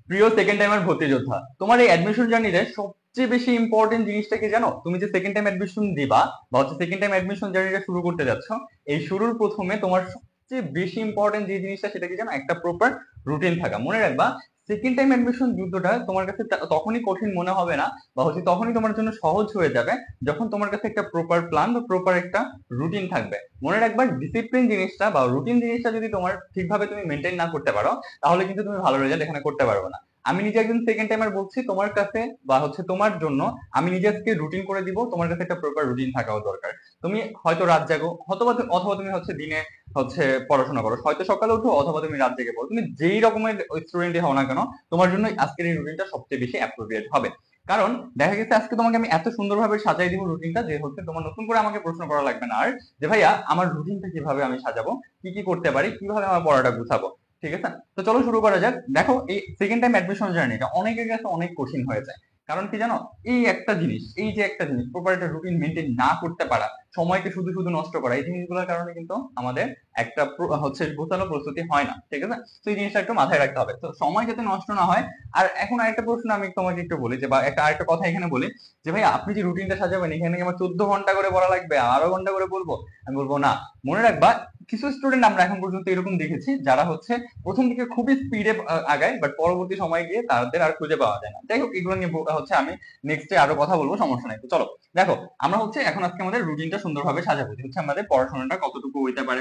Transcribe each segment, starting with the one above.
প্রিয় second timer ভর্তি যোদ্ধা, তোমার এই অ্যাডমিশন জার্নিতে সবচেয়ে বেশি ইম্পর্টেন্ট জিনিসটা কি জানো? তুমি যে সেকেন্ড টাইম অ্যাডমিশন দিবা বা হচ্ছে সেকেন্ড টাইম অ্যাডমিশন জার্নিটা শুরু করতে যাচ্ছ, এই শুরুর প্রথমে তোমার সবচেয়ে বেশি ইম্পর্টেন্ট যে জিনিসটা সেটা কি জানো? একটা প্রপার রুটিন থাকা। মনে রাখবা, সেকেন্ড টাইম অ্যাডমিশন যুদ্ধটা তোমার কাছে তখনই কঠিন মনে হবে না, বা হচ্ছে তখনই তোমার জন্য সহজ হয়ে যাবে যখন তোমার কাছে একটা প্রপার প্ল্যান বা প্রপার একটা রুটিন থাকবে। মনে রাখবা, ডিসিপ্লিন জিনিসটা বা রুটিন জিনিসটা যদি তোমার ঠিকভাবে তুমি মেনটেন না করতে পারো, তাহলে কিন্তু তুমি ভালো রেজাল্ট এখানে করতে পারবে না। আমি নিজে একজন সেকেন্ড টাইমার বলছি তোমার কাছে বা হচ্ছে তোমার জন্য, আমি নিজে আজকে রুটিন করে দিব, তোমার কাছে একটা প্রপার রুটিন থাকাও দরকার। তুমি হয়তো রাত জাগো, অথবা অথবা তুমি হচ্ছে দিনে হচ্ছে পড়াশোনা করো, হয়তো সকালে উঠো অথবা তুমি রাত জেগে পড়ো, তুমি যেই রকমের স্টুডেন্টই হও না কেন, তোমার জন্য আজকের এই রুটিনটা সবচেয়ে বেশি অ্যাপ্রোপ্রিয়েট হবে। কারণ দেখা গেছে আজকে তোমাকে আমি এত সুন্দরভাবে সাজাই দিব রুটিনটা, যে হচ্ছে তোমার নতুন করে আমাকে প্রশ্ন করা লাগবে না আর, যে ভাইয়া আমার রুটিনটা কিভাবে আমি সাজাবো, কি কি করতে পারি, কিভাবে আমার পড়াটা গুছাবো। ঠিক আছে, তো চলো শুরু করা যাক। দেখো, এই সেকেন্ড টাইম অ্যাডমিশন জার্নিটা অনেকের কাছে অনেক কঠিন হয়ে যায়। কারণ কি জানো? এই একটা জিনিস, এই যে একটা জিনিস প্রপার একটা রুটিন মেনটেন না করতে পারা, সময়কে শুধু শুধু নষ্ট করা, এই জিনিসগুলোর কারণে কিন্তু আমাদের একটা হচ্ছে গোছানো প্রস্তুতি হয় না। ঠিক আছে, তো এই জিনিসটা একটু মাথায় রাখতে হবে, তো সময় যাতে নষ্ট না হয়। আর এখন আরেকটা প্রশ্ন আমি তোমাকে একটু বলি, যে বা একটা আরেকটা কথা এখানে বলি, যে ভাই আপনি যে রুটিনটা সাজাবেন এখানে কি আমার 14 ঘন্টা করে পড়া লাগবে, 12 ঘন্টা করে বলবো? আমি বলবো না। মনে রাখবা, কিছু স্টুডেন্ট আমরা এখন পর্যন্ত এরকম দেখেছি যারা হচ্ছে প্রথম দিকে খুবই স্পিডে আগায়, বাট পরবর্তী সময় গিয়ে তাদের আর খুঁজে পাওয়া যায় না। যাই হোক, এগুলো নিয়ে হচ্ছে আমি নেক্সটে আরো কথা বলবো, সমস্যা নাই। তো চলো দেখো, আমরা হচ্ছে এখন আজকে আমাদের রুটিনটা সুন্দরভাবে সাজাবো, যে হচ্ছে আমাদের পড়াশোনাটা কতটুকু হইতে পারে,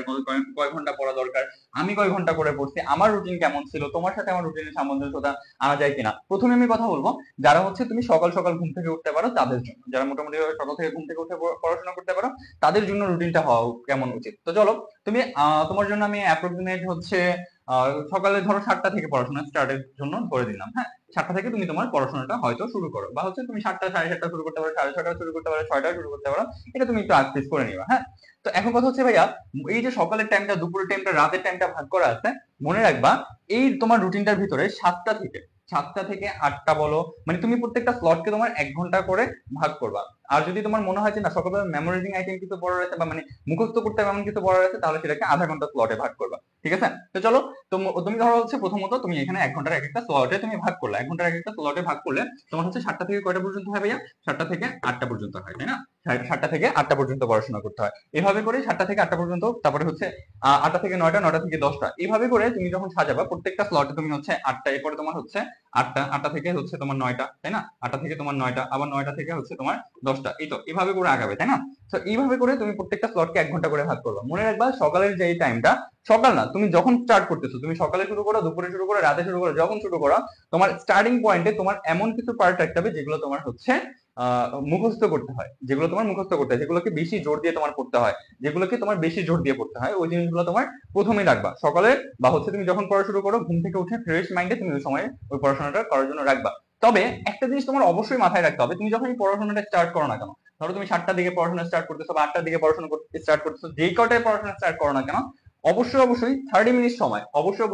কয় ঘন্টা পড়া দরকার, আমি কয় ঘন্টা করে পড়ছি, আমার রুটিন কেমন ছিল, তোমার সাথে আমার রুটিনের সামঞ্জস্যতা আনা যায় কিনা। প্রথমে আমি কথা বলবো যারা হচ্ছে তুমি সকাল সকাল ঘুম থেকে উঠতে পারো তাদের জন্য, যারা মোটামুটি সকাল থেকে ঘুম থেকে উঠে পড়াশোনা করতে পারো তাদের জন্য রুটিনটা হওয়া কেমন উচিত। তো চলো, তুমি তোমার জন্য আমি অ্যাপ্রক্সিমেট হচ্ছে সকালে ধরো 7টা থেকে পড়াশোনা স্টার্টের জন্য ধরে দিলাম, হ্যাঁ। 7টা থেকে তুমি তোমার পড়াশোনাটা হয়তো শুরু করো, বা হচ্ছে তুমি 7টা, 7:30 শুরু করতে পারো, 6:30 শুরু করতে পারো, 6টা শুরু করতে পারো। এটা তুমি একটু আস্তে করে নিবা, হ্যাঁ। তো এখন কথা হচ্ছে ভাইয়া, এই যে সকালের টাইমটা, দুপুরের টাইমটা, রাতের টাইমটা ভাগ করা আছে, মনে রাখবা এই তোমার রুটিনটার ভিতরে 7টা থেকে 8টা বলো, মানে তুমি প্রত্যেকটা স্লটকে তোমার 1 ঘন্টা করে ভাগ করবা। আর যদি তোমার মনে হয় যে না, সকালবেলা মেমোরাইজিং আইটেম কিছু পড়া রয়েছে, বা মানে মুখস্থ করতে হবে এমন কিছু পড়া রয়েছে, তাহলে সেটাকে আধা ঘন্টা স্লটে ভাগ করবা। ঠিক আছে, তো চলো, তুমি ধরো হচ্ছে প্রথমত তুমি এখানে 1 ঘন্টার এক একটা স্লটে তুমি ভাগ করলে, 1 ঘন্টার এক একটা স্লটে ভাগ করলে তোমার হচ্ছে 7টা থেকে কয়টা পর্যন্ত হয় ভাইয়া? 7টা থেকে 8টা পর্যন্ত হয়, তাই না? 7টা থেকে 8টা পর্যন্ত পড়াশোনা করতে হয়। এভাবে করে 7টা থেকে 8টা পর্যন্ত, তারপরে হচ্ছে 8টা থেকে 9টা, 9টা থেকে 10টা, এইভাবে করে তুমি যখন সাজাবা প্রত্যেকটা স্লটে তুমি হচ্ছে 8টা, এরপরে তোমার হচ্ছে 8টা, 8টা থেকে হচ্ছে তোমার 9টা, তাই না? 8টা থেকে তোমার 9টা, আবার 9টা থেকে হচ্ছে তোমার 10টা, এই তো এইভাবে করে আগাবে, তাই না? তো এইভাবে করে তুমি প্রত্যেকটা স্লটকে 1 ঘন্টা করে ভাগ করবা। মনে রাখবা, সকালের যে এই টাইমটা, সকাল না, তুমি যখন স্টার্ট করতেছো, তুমি সকালে শুরু করো, দুপুরে শুরু করো, রাতে শুরু করো, যখন শুরু করো, তোমার স্টার্টিং পয়েন্টে তোমার এমন কিছু পার্ট রাখতে হবে যেগুলো তোমার হচ্ছে মুখস্থ করতে হয়, যেগুলো তোমার মুখস্থ করতে হয়, যেগুলোকে বেশি জোর দিয়ে তোমার পড়তে হয়, যেগুলোকে তোমার বেশি জোর দিয়ে পড়তে হয়, ওই জিনিসগুলো তোমার প্রথমেই রাখবা সকালে, বা হচ্ছে তুমি যখন পড়া শুরু করো ঘুম থেকে উঠে ফ্রেশ মাইন্ডে তুমি ওই সময় ওই পড়াশোনাটা করার জন্য রাখবা। তবে একটা জিনিস তোমার অবশ্যই মাথায় রাখতে হবে, তুমি যখন এই পড়াশোনাটা স্টার্ট করো না কেন, ধরো তুমি 7টার দিকে পড়াশোনা স্টার্ট করতেছো বা 8টার দিকে পড়াশোনা স্টার্ট করতেছো, যেই কটায় পড়াশোনা স্টার্ট করো না কেন, অবশ্যই 30 মিনিট সময়, অবশ্যই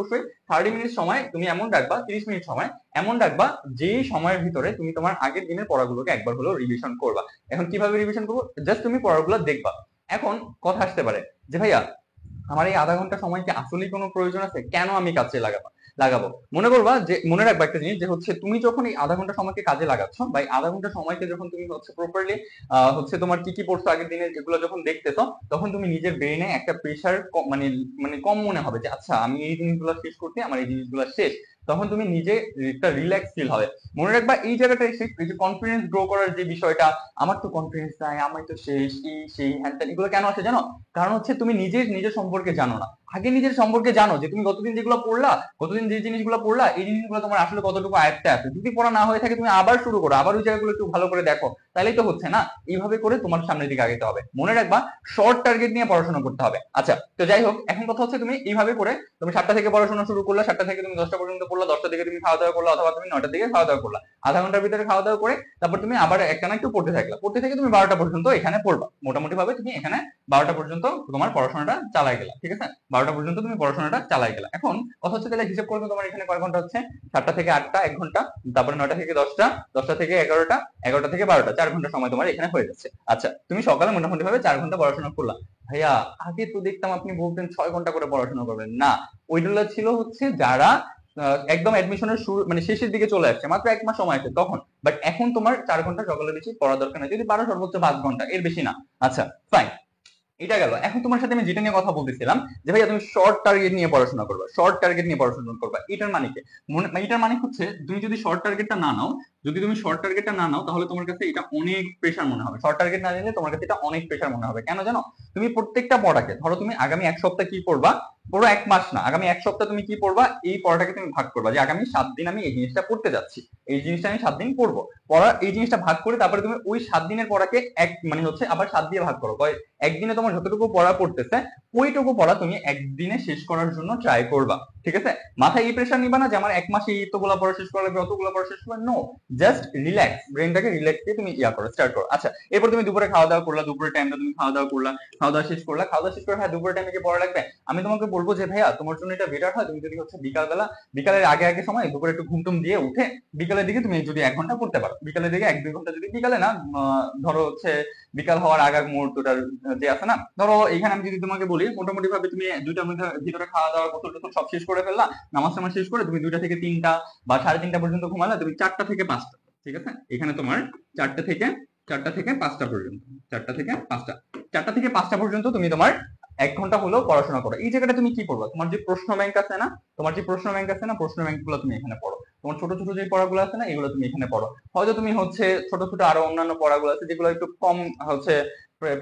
30 মিনিট সময় তুমি এমন রাখবা, 30 মিনিট সময় এমন রাখবা, যেই সময়ের ভিতরে তুমি তোমার আগের দিনের পড়াগুলোকে একবার হলেও রিভিশন করবা। এখন কিভাবে রিভিশন করবো? জাস্ট তুমি পড়াগুলো দেখবা। এখন কথা আসতে পারে যে ভাইয়া, আমার এই আধা ঘন্টা সময় কি আসলেই কোনো প্রয়োজন আছে, কেন আমি কাজে লাগাবো? মনে করবা যে, মনে রাখবা একটা জিনিস, যে হচ্ছে তুমি যখন এই আধা ঘন্টা সময়কে কাজে লাগাচ্ছ, বা এই আধা ঘন্টা সময়কে যখন তুমি হচ্ছে প্রপারলি হচ্ছে তোমার কি কি পড়ছো আগের দিনের, এগুলো যখন দেখতেছো, তখন তুমি নিজের ব্রেইনে একটা প্রেশার মানে মানে কম মনে হবে, যে আচ্ছা আমি এই জিনিসগুলো শেষ করতে, আমার এই জিনিসগুলো শেষ। তখন তুমি নিজে একটা রিল্যাক্স ফিল হবে। মনে রাখবা, এই জায়গাটা এসে এই যে কনফিডেন্স গ্রো করার যে বিষয়টা, আমার তো কনফিডেন্স নাই, আমার তো শেষ, এই সেই হ্যান ত্যান, এগুলো কেন আসে জানো? কারণ হচ্ছে তুমি নিজের সম্পর্কে জানো না। আগে নিজের সম্পর্কে জানো, যে তুমি গতদিন যেগুলো পড়লা, গতদিন যে জিনিসগুলো পড়লা, এই জিনিসগুলো তোমার আসলে কতটুকু আয়ত্তে আছে। যদি পড়া না হয়ে থাকে, তুমি আবার শুরু করো, আবার ওই জায়গাগুলো একটু ভালো করে দেখো, তাহলেই তো হচ্ছে না। এইভাবে করে তোমার সামনের দিকে আগাতে হবে। মনে রাখবা, শর্ট টার্গেট নিয়ে পড়াশোনা করতে হবে। আচ্ছা, তো যাই হোক, এখন কথা হচ্ছে তুমি এইভাবে করে তুমি 7টা থেকে পড়াশোনা শুরু করলা, 7টা থেকে তুমি 10টা পর্যন্ত পড়লা, 10টা থেকে তুমি খাওয়া দাওয়া করলা, অথবা তুমি 9টার দিকে খাওয়া দাওয়া করলা, আধা ঘন্টার ভিতরে খাওয়া দাওয়া করে তারপর তুমি আবার একটানা একটু পড়তে থাকলা, পড়তে থেকে তুমি 12টা পর্যন্ত এখানে পড়বা। মোটামুটি ভাবে তুমি এখানে 12টা পর্যন্ত তোমার পড়াশোনাটা চালাই গেলা। ঠিক আছে, 12টা পর্যন্ত তুমি পড়াশোনাটা চালাই গেলা। এখন কথা হচ্ছে, তাহলে হিসেব করবে তোমার এখানে কয় ঘন্টা হচ্ছে? 7টা থেকে 8টা 1 ঘন্টা, তারপরে 9টা থেকে 10টা, 10টা থেকে 11টা, 11টা থেকে 12টা, 4 ঘন্টা সময় তোমার এখানে হয়ে যাচ্ছে। আচ্ছা, তুমি সকালে মোটামুটি ভাবে 4 ঘন্টা পড়াশোনা করলা। ভাইয়া, আগে তো দেখতাম আপনি বলতেন 6 ঘন্টা করে পড়াশোনা করবেন, না, ওইগুলো ছিল হচ্ছে যারা একদম অ্যাডমিশনের শুরু মানে শেষের দিকে চলে আসছে, মাত্র 1 মাস সময় আছে তখন। বাট এখন তোমার 4 ঘন্টা সকালে বেশি পড়া দরকার নেই, যদি পারো সর্বোচ্চ 5 ঘন্টা, এর বেশি না। আচ্ছা ফাইন, এটা গেল। এখন তোমার সাথে আমি যেটা নিয়ে কথা বলতেছিলাম যে ভাইয়া তুমি শর্ট টার্গেট নিয়ে পড়াশোনা করবা, শর্ট টার্গেট নিয়ে পড়াশোনা করবা, এটার মানে কি? এটার মানে হচ্ছে তুমি যদি শর্ট টার্গেটটা না নাও, যদি তুমি শর্ট টার্গেটটা না নাও তাহলে তোমার কাছে এটা অনেক প্রেশার মনে হবে। শর্ট টার্গেট না নিলে তোমার কাছে এটা অনেক প্রেশার মনে হবে। কেন জানো? তুমি প্রত্যেকটা পড়াকে, ধরো তুমি আগামী 1 সপ্তাহ কি পড়বা, পুরো 1 মাস না, আগামী 1 সপ্তাহ তুমি কি পড়বা, এই পড়াটাকে তুমি ভাগ করবা যে আগামী 7 দিন আমি এই জিনিসটা পড়তে যাচ্ছি, এই জিনিসটা আমি 7 দিন পড়বো। পড়া এই জিনিসটা ভাগ করে তারপরে তুমি ওই 7 দিনের পড়াকে এক মানে হচ্ছে আবার 7 দিয়ে ভাগ করো। একদিনে তোমার যতটুকু পড়া পড়তেছে ওইটুকু পড়া তুমি একদিনে শেষ করার জন্য ট্রাই করবা। ঠিক আছে? মাথায় এই প্রেশার নিবা না যে আমার 1 মাসে এতগুলো পড়া শেষ করা লাগবে, অতগুলো পড়া শেষ করবে। নো, জাস্ট রিল্যাক্স, ব্রেনটাকে রিল্যাক্স দিয়ে তুমি করো, স্টার্ট করো। আচ্ছা, এরপর তুমি দুপুরে খাওয়া দাওয়া করলা, দুপুরের টাইমটা তুমি খাওয়া দাওয়া করলা, খাওয়া দাওয়া শেষ করলা, খাওয়া দাওয়া শেষ করে হ্যাঁ দুপুরের টাইমে কি পড়া লাগবে, আমি তোমাকে বলবো যে ভাইয়া তোমার জন্য এটা বেটার হয় তুমি যদি হচ্ছে বিকালবেলা, বিকালের আগে আগে সময় দুপুরে একটু ঘুমটুম দিয়ে উঠে বিকালের দিকে তুমি যদি 1 ঘন্টা পড়তে পারো, বিকালের দিকে 1-2 ঘন্টা, যদি বিকালে না ধরো হচ্ছে বিকাল হওয়ার আগ আগ মুহূর্তটার যে আছে না, ধরো এইখানে আমি যদি তোমাকে বলি মোটামুটি ভাবে তুমি 2টার ভিতরে খাওয়া দাওয়া গোসল টোসল সব শেষ করে ফেললা, নামাজ টামাজ শেষ করে তুমি 2টা থেকে 3টা বা 3:30 পর্যন্ত ঘুমালা, তুমি 4টা থেকে 5টা, ঠিক আছে, এখানে তোমার 4টা থেকে 5টা পর্যন্ত, 4টা থেকে 5টা পর্যন্ত তুমি তোমার 1 ঘন্টা হলেও পড়াশোনা করো। এই জায়গাটা তুমি কি করবা, তোমার যে প্রশ্ন ব্যাংক আছে না, প্রশ্ন ব্যাংক গুলো তুমি এখানে পড়ো, তোমার ছোট ছোট যে পড়াগুলো আছে না এগুলো তুমি এখানে পড়ো। হয়তো তুমি হচ্ছে ছোট ছোট আরো অন্যান্য পড়াগুলো আছে যেগুলো একটু কম হচ্ছে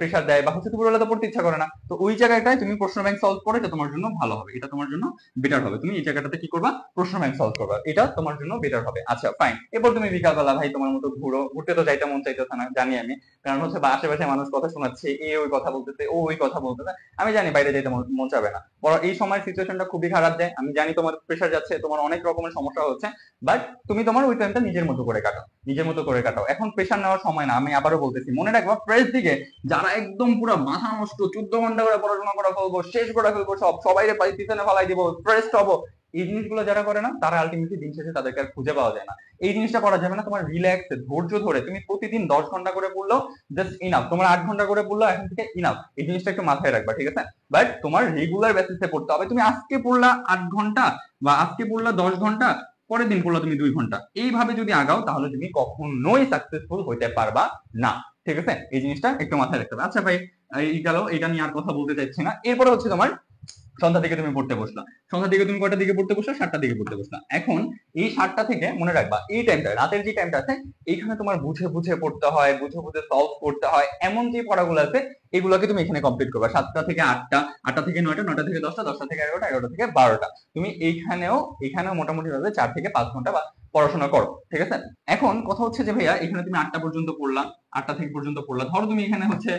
প্রেশার দেয় বা হচ্ছে দুপুরবেলা তো পড়তে ইচ্ছা করে না, তো ওই জায়গাটায় তুমি প্রশ্ন ব্যাংক সলভ করে, এটা তোমার জন্য ভালো হবে, এটা তোমার জন্য বেটার হবে। তুমি এই জায়গাটাতে কি করবা, প্রশ্ন ব্যাংক সলভ করবা, এটা তোমার জন্য বেটার হবে। আচ্ছা ফাইন, এরপর তুমি বিকালবেলা ভাই তোমার মতো ঘুরো, ঘুরতে তো যাইতে মন চাইতেছে না জানি আমি, কারণ হচ্ছে বা আশেপাশে মানুষ কথা শোনাচ্ছে, এ ওই কথা বলতেছে, ও ওই কথা বলতেছে, আমি জানি বাইরে যেতে মন চাবে না। এই সময় সিচুয়েশনটা খুবই খারাপ যায়, আমি জানি তোমার প্রেশার যাচ্ছে, তোমার অনেক রকমের সমস্যা হচ্ছে, বাট তুমি তোমার ওই টাইমটা নিজের মতো করে কাটাও, নিজের মতো করে কাটাও। এখন প্রেশার নেওয়ার সময় না, আমি আবারও বলতেছি, মনে রাখবা ফ্রেশ দিকে যারা একদম পুরো মাথা নষ্ট 14 ঘন্টা করে পড়াশোনা করে ফেলবো, শেষ করে ফেলবো, সবাই পিছনে ফেলাই দিব, ফ্রেশ হবো, এই জিনিসগুলো যারা করে না তারা আলটিমেটলি দিন শেষে তাদেরকে আর খুঁজে পাওয়া যায় না। এই জিনিসটা করা যাবে না। তোমার রিল্যাক্স ধৈর্য ধরে তুমি প্রতিদিন 10 ঘন্টা করে পড়লেও জাস্ট ইনাফ, তোমার 8 ঘন্টা করে পড়লেও এখন থেকে ইনাফ, এই জিনিসটা একটু মাথায় রাখবা, ঠিক আছে? বাট তোমার রেগুলার বেসিসে পড়তে হবে। তুমি আজকে পড়লা 8 ঘন্টা বা আজকে পড়লা 10 ঘন্টা, পরের দিন পড়লা তুমি 2 ঘন্টা, এইভাবে যদি আগাও তাহলে তুমি কখনোই সাকসেসফুল হইতে পারবা না। ঠিক আছে? এই জিনিসটা একটু মাথায় রাখতে হবে। আচ্ছা ভাই, এই গেল, এটা নিয়ে আর কথা বলতে চাইছি না। এরপরে হচ্ছে তোমার সন্ধ্যা থেকে তুমি পড়তে বসলা, সন্ধ্যা থেকে তুমি কয়টার দিকে পড়তে বসলা, 7টার দিকে পড়তে বসলা। এখন এই 7টা থেকে মনে রাখবা এই টাইমটা, রাতের যে টাইমটা আছে, এইখানে তোমার বুঝে বুঝে পড়তে হয়, বুঝে বুঝে সলভ করতে হয়, এমন যে পড়াগুলো আছে এগুলোকে তুমি এখানে কমপ্লিট করবা। 7টা থেকে 8টা, 8টা থেকে 9টা, 9টা থেকে 10টা, 10টা থেকে 11টা, 11টা থেকে 12টা, তুমি এখানেও মোটামুটি ভাবে 4 থেকে 5 ঘন্টা বা পড়াশোনা করো। ঠিক আছে? এখন কথা হচ্ছে যে ভাইয়া এখানে তুমি 8টা পর্যন্ত পড়লা, 8টা থেকে পর্যন্ত পড়লা, ধরো তুমি এখানে হচ্ছে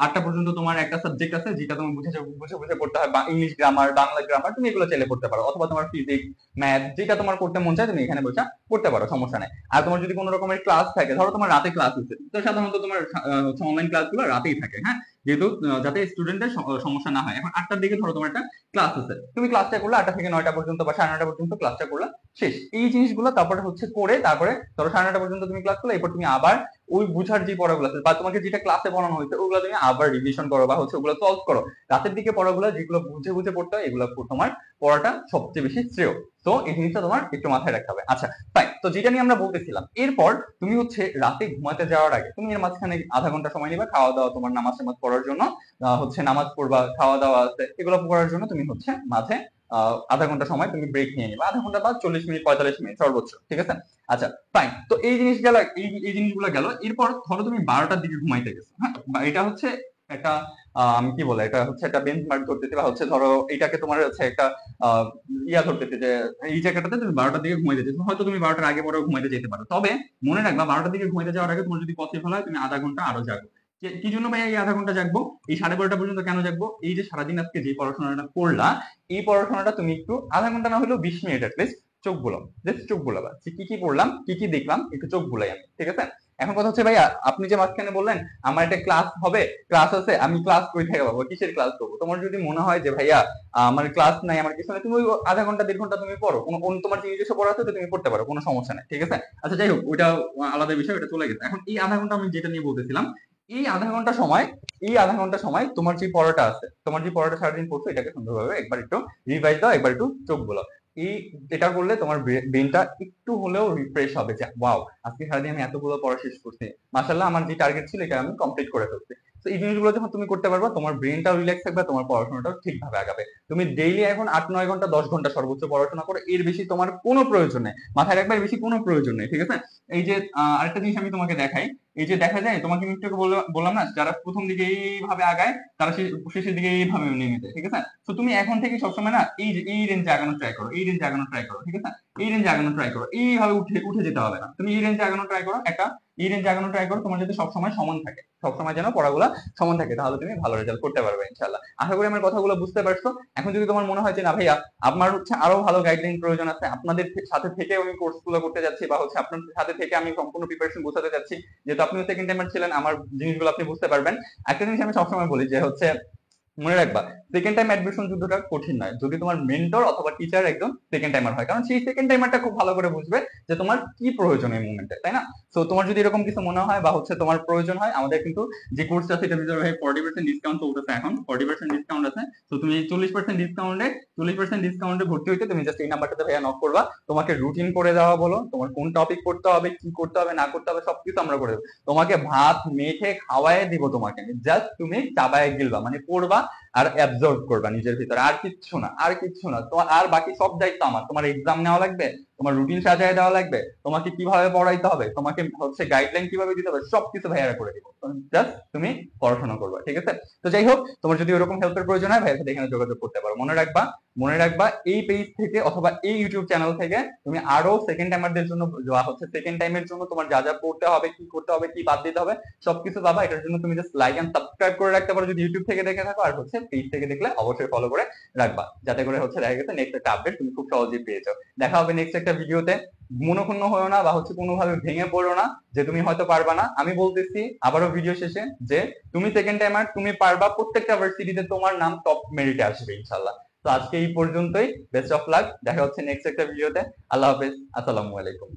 8টা পর্যন্ত তোমার একটা সাবজেক্ট আছে যেটা তুমি বুঝে বুঝে বুঝে পড়তে হয়, বা ইংলিশ গ্রামার, বাংলা গ্রামার, তুমি এগুলো চাইলে পড়তে পারো, অথবা তোমার ফিজিক্স, ম্যাথ, যেটা তোমার করতে মন চায় তুমি এখানে বসে পড়তে পারো, সমস্যা নেই। আর তোমার যদি কোনো রকমের ক্লাস থাকে, ধরো তোমার রাতে ক্লাস হচ্ছে, তো সাধারণত তোমার হচ্ছে অনলাইন ক্লাসগুলো রাতেই থাকে, হ্যাঁ, যেহেতু যাতে স্টুডেন্টের সমস্যা না হয়। এখন 8টার দিকে ধরো তোমার একটা ক্লাস আছে, তুমি ক্লাসটা করলে 8টা থেকে 9টা পর্যন্ত বা 9:30 পর্যন্ত ক্লাসটা করলা, শেষ। এই জিনিসগুলো তারপরে হচ্ছে করে, তারপরে ধরো 9:30 পর্যন্ত তুমি ক্লাস করলে, এরপর তুমি আবার ওই বুঝার যে পড়াগুলো আছে বা তোমাকে যেটা ক্লাসে পড়ানো হয়েছে ওগুলো তুমি আবার রিভিশন করো বা হচ্ছে ওগুলো সলভ করো। রাতের দিকে পড়াগুলো যেগুলো বুঝে বুঝে পড়তে হয় এগুলো তোমার পড়াটা সবচেয়ে বেশি শ্রেয়। তো এই জিনিসটা তোমার একটু মাথায় রাখতে হবে। আচ্ছা ফাইন, তো যেটা নিয়ে আমরা বলতেছিলাম, এরপর তুমি হচ্ছে রাতে ঘুমাতে যাওয়ার আগে তুমি এর মাঝখানে আধা ঘন্টা সময় নিবা খাওয়া দাওয়া, তোমার নামাজ টামাজ পড়ার জন্য, হচ্ছে নামাজ পড়বা, খাওয়া দাওয়া আছে এগুলো করার জন্য তুমি হচ্ছে মাঝে আধা ঘন্টা সময় তুমি ব্রেক নিয়ে নিবা, আধা ঘন্টা বা 40 মিনিট 45 মিনিট সর্বোচ্চ। ঠিক আছে? আচ্ছা ফাইন, তো এই জিনিস গেল, এই জিনিসগুলো গেল। এরপর ধরো তুমি 12টার দিকে ঘুমাইতে গেছো, হ্যাঁ, এটা হচ্ছে একটা আমি কি বলে, এটা হচ্ছে একটা বেঞ্চমার্ক ধরতেছি, বা হচ্ছে ধরো এটাকে তোমার হচ্ছে একটা ধরতেছি যে এই জায়গাটাতে তুমি 12টার দিকে ঘুমাইতে যেতে, হয়তো তুমি 12টার আগে পরেও ঘুমাইতে যেতে পারো, তবে মনে রাখবা 12টার দিকে ঘুমাইতে যাওয়ার আগে তোমার যদি পসিবল হয় তুমি আধা ঘন্টা আরো জাগো। কি জন্য ভাই এই আধা ঘন্টা জাগবো, এই 12:30 পর্যন্ত কেন জাগবো, এই যে সারাদিন আজকে যে পড়াশোনাটা করলা, এই পড়াশোনাটা তুমি একটু আধা ঘন্টা না হলেও 20 মিনিট অ্যাটলিস্ট চোখ বুলাও, জাস্ট চোখ বুলাবা, যে কি কি পড়লাম, কি কি দেখলাম, একটু চোখ বুলাই আমি। ঠিক আছে? এখন কথা হচ্ছে ভাইয়া আপনি যে মাঝখানে বললেন আমার একটা ক্লাস হবে, ক্লাস আছে, আমি ক্লাস কই থেকে পাবো, কিসের ক্লাস করবো? তোমার যদি মনে হয় যে ভাইয়া আমার ক্লাস নাই, আমার কিছু নাই, তুমি ওই আধা ঘন্টা 1.5 ঘন্টা তুমি পড়ো, তোমার যে নিজস্ব পড়া আছে তুমি পড়তে পারো, কোনো সমস্যা নেই। ঠিক আছে? আচ্ছা যাই হোক, ওইটা আলাদা বিষয়, ওটা চলে গেছে। এখন এই আধা ঘন্টা আমি যেটা নিয়ে বলতেছিলাম, এই আধা ঘন্টা সময়, তোমার যে পড়াটা আছে, তোমার যে পড়াটা সারাদিন পড়ছো এটাকে সুন্দরভাবে একবার একটু রিভাইজ দাও, একবার একটু চোখ বলো। এই এটা করলে তোমার ব্রেনটা একটু হলেও রিফ্রেশ হবে যে ওয়াও, আজকে সারাদিন আমি এতগুলো পড়া শেষ করছি, মাশাআল্লাহ আমার যে টার্গেট ছিল এটা আমি কমপ্লিট করে ফেলছি। তো এই জিনিসগুলো যখন তুমি করতে পারবা, তোমার ব্রেনটাও রিল্যাক্স থাকবে, তোমার পড়াশোনাটাও ঠিকভাবে আগাবে। তুমি ডেইলি এখন 8-9 ঘন্টা 10 ঘন্টা সর্বোচ্চ পড়াশোনা করো, এর বেশি তোমার কোনো প্রয়োজন নেই, মাথায় রাখবে এর বেশি কোনো প্রয়োজন নেই, ঠিক আছে? এই যে আরেকটা জিনিস আমি তোমাকে দেখাই, এই যে দেখা যায় তোমাকে আমি একটু আগে বললাম না, যারা প্রথম দিকে এইভাবে আগায় তারা শেষের দিকে এইভাবে নেমে যায়, ঠিক আছে? তো তুমি এখন থেকে সবসময় না এই রেঞ্জে আগানোর ট্রাই করো, এই রেঞ্জে আগানোর ট্রাই করো, ঠিক আছে? এই রেঞ্জে আগানোর ট্রাই করো, এইভাবে উঠে উঠে যেতে হবে না, তুমি এই রেঞ্জে আগানোর ট্রাই করো, এই রেঞ্জে আগানোর ট্রাই করো, তোমার যাতে সবসময় সমান থাকে, সবসময় যেন পড়াগুলা সমান থাকে, তাহলে তুমি ভালো রেজাল্ট করতে পারবে ইনশাআল্লাহ। আশা করি আমার কথাগুলো বুঝতে পারছো। এখন যদি তোমার মনে হয় যে না ভাইয়া আমার আরো ভালো গাইডলাইন প্রয়োজন আছে, আপনাদের সাথে থেকে আমি কোর্সগুলো করতে যাচ্ছি, বা আপনার সাথে থেকে আমি সম্পূর্ণ প্রিপারেশন বোঝাতে যাচ্ছি, যেহেতু আপনিও সেকেন্ড টাইমার ছিলেন, আমার জিনিসগুলো আপনি বুঝতে পারবেন। একটা জিনিস আমি সবসময় বলি যে মনে রাখবা, সেকেন্ড টাইম অ্যাডমিশন যুদ্ধটা কঠিন নয়, যদি তোমার মেন্টর অথবা টিচার একজন সেকেন্ড টাইমার হয়, কারণ সেই সেকেন্ড টাইমারটা খুব ভালো করে বুঝবে যে তোমার কি প্রয়োজন এই মুভমেন্টে, তাই না? তো তোমার যদি এরকম কিছু মনে হয় বা তোমার প্রয়োজন হয়, আমাদের কিন্তু যে কোর্সটা আছে এটার ভিতরে 40% ডিসকাউন্ট চলতেছে, এখন 40% ডিসকাউন্ট আছে। তো তুমি 40% ডিসকাউন্টে ভর্তি হইতে তুমি জাস্ট এই নাম্বারটাতে ভাইয়া নক করবা, তোমাকে রুটিন করে দেওয়া বলো, তোমার কোন টপিক পড়তে হবে, কি করতে হবে না করতে হবে সবকিছু আমরা করে দেবো, তোমাকে ভাত মেখে খাওয়ায় দিব, তোমাকে জাস্ট তুমি চাবায় গিলবা, মানে পড়বা আর অ্যাবজর্ব করবা নিজের ভিতরে, আর কিচ্ছু না, আর কিচ্ছু না। তোমার আর বাকি সব দায়িত্ব আমার, তোমার এক্সাম নেওয়া লাগবে, তোমার রুটিন সাজায় দেওয়া লাগবে, তোমাকে কিভাবে পড়াইতে হবে, তোমাকে গাইডলাইন কিভাবে দিতে হবে, সবকিছু ভাইয়ারা করে দিব, জাস্ট তুমি পড়াশোনা করবা, ঠিক আছে? তো যাই হোক, তোমার যদি ওরকম হেল্পের প্রয়োজন হয় ভাইয়ের সাথে এখানে যোগাযোগ করতে পারো। মনে রাখবা এই পেজ থেকে অথবা এই ইউটিউব চ্যানেল থেকে তুমি আরো সেকেন্ড টাইমারদের জন্য সেকেন্ড টাইমের জন্য তোমার যা যা পড়তে হবে, কি করতে হবে, কি বাদ দিতে হবে, সবকিছু পাবা। এটার জন্য তুমি জাস্ট লাইক এন্ড সাবস্ক্রাইব করে রাখতে পারো যদি ইউটিউব থেকে দেখে থাকো, আর পেজ থেকে দেখলে অবশ্যই ফলো করে রাখবা, যাতে করে দেখা গেছে নেক্সট একটা আপডেট তুমি খুব সহজেই পেয়ে যাও। দেখা হবে নেক্সট একটা ভিডিওতে। মনোক্ষুণ্ণ হয়েও না বা কোনোভাবে ভেঙে পড়ো না যে তুমি হয়তো পারবা না। আমি বলতেছি আবারও ভিডিও শেষে যে তুমি সেকেন্ড টাইমার, তুমি পারবা, প্রত্যেকটা ভার্সিটিতে তোমার নাম টপ মেরিটে আসবে ইনশাল্লাহ। তো আজকে এই পর্যন্তই, বেস্ট অফ লাক, দেখা হচ্ছে নেক্সট একটা ভিডিওতে। আল্লাহ হাফেজ, আসসালামু আলাইকুম।